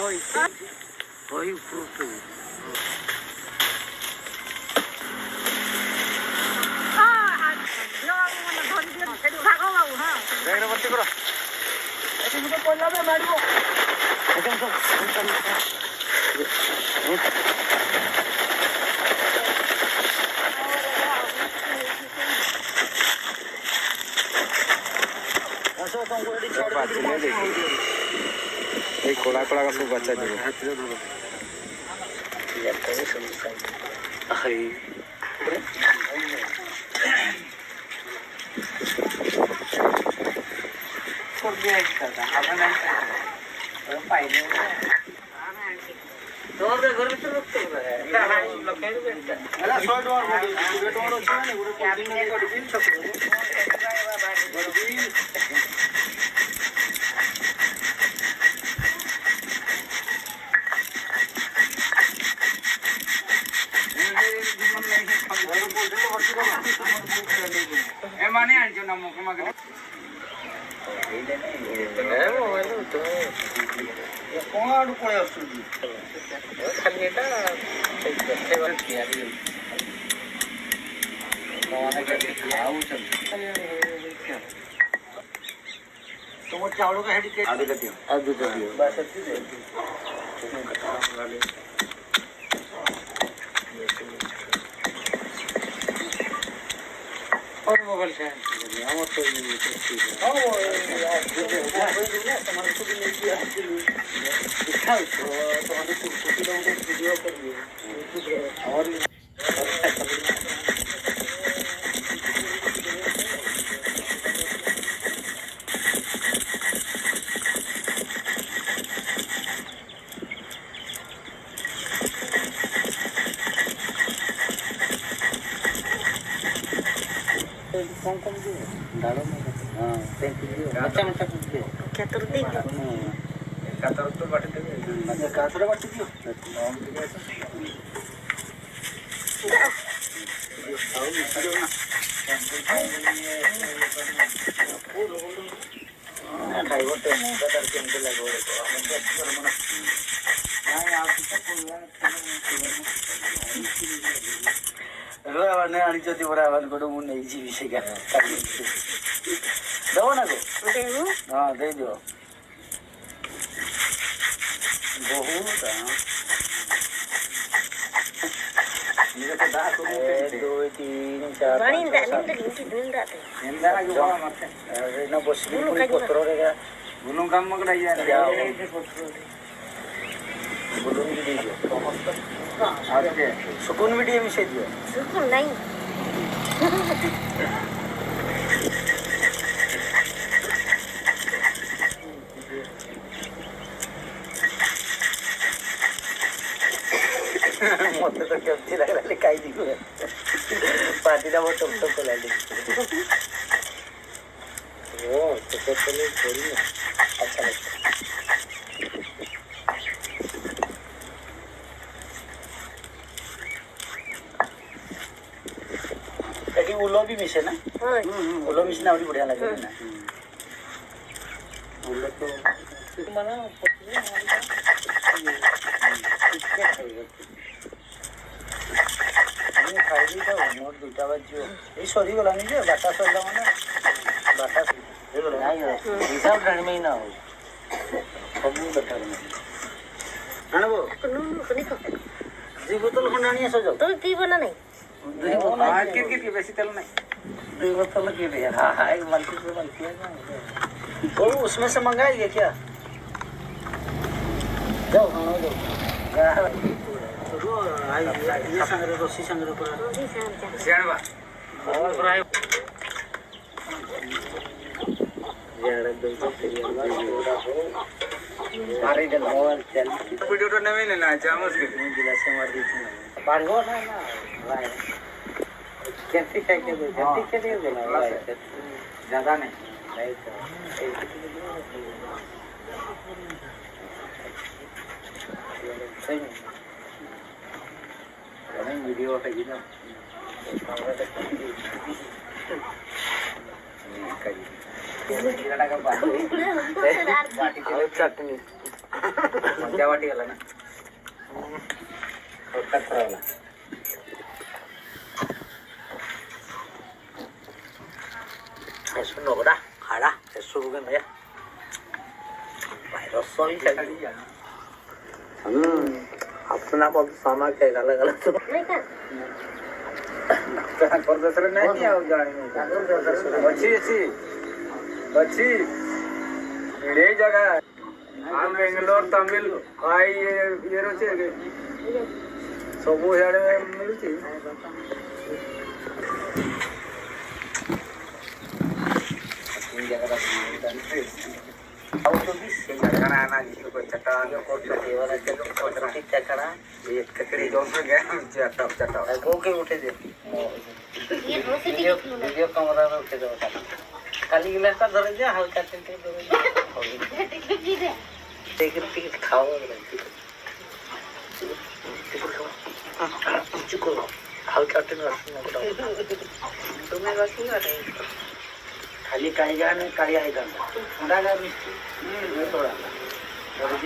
वही प्रूफ है। कोड़ा कोड़ा का सब बच्चा जो चावलों का हेड आधे का दियो बस और मोबाइल से हम तो और कौन कौन दियो डालो में हां पेंट दियो अच्छा अच्छा दियो क्या तो दे दियो कातर तो बाटे दे अच्छा कातर बाटे दियो नाम दियो ना ड्राइवर तो मोटा करके हमको लगो तो हम तो मन हां आप तो बोल नहीं आनी चोती बड़ा वाल को मुन नहीं जी विषय का दो ना को हां दे दो बहुत ये तो दा को 2 3 4 पानी निंदा जो मत अरे ना बस पूरी पत्रो रेगा गुलुम काम मगड़ा यार गुलुम भी दे दो आके सुकून वीडियो विषय दियो सुकून नहीं मत तो केमती लग रहा है काई दी पार्टी ना वो टप टप ला ली वो तो चले थोड़ी ना अच्छा लगता है उलो भी मिसे ना उलो मिसे ना और बढ़िया लगे ना उलो तो माना खाई था मोर दुटा बाजियो ए सरी गला नहीं जे बाटा सरला माने बाटा हे गला नहीं हिसाब गाड़ी में ही ना हो सब बेटा में आनबो कनी को जी बोतल खंडानी सो जाओ तो पी बना नहीं हां कित बेसी तेल नहीं दो बोतल के ले हां हां एक मल्टी पे मल्टी है तो उसमें से मंगाइए क्या जाओ हां जाओ रो आई ये संगरे रोसी संगरे पर सियाणबा और प्राय यार दो तो मारे गल और चल वीडियो तो नवे लेना है चामस के गिलास मार दी थी पाड़ो ना ना भाई कैसे खाए के दो जल्दी के दे देना ज्यादा नहीं तो सही नहीं वीडियो है जी ना चटनी त्या वाटी गेला ना करावला eso no ora jala eso que me pero soy अपना बहुत सामा के गला गला तो पर दूसरे नहीं आओ जाने अच्छी अच्छी अच्छी ये जगह हम बेंगलोर तमिल आई ये रोचे सब यार मिलती खाली काळी काळी आहे का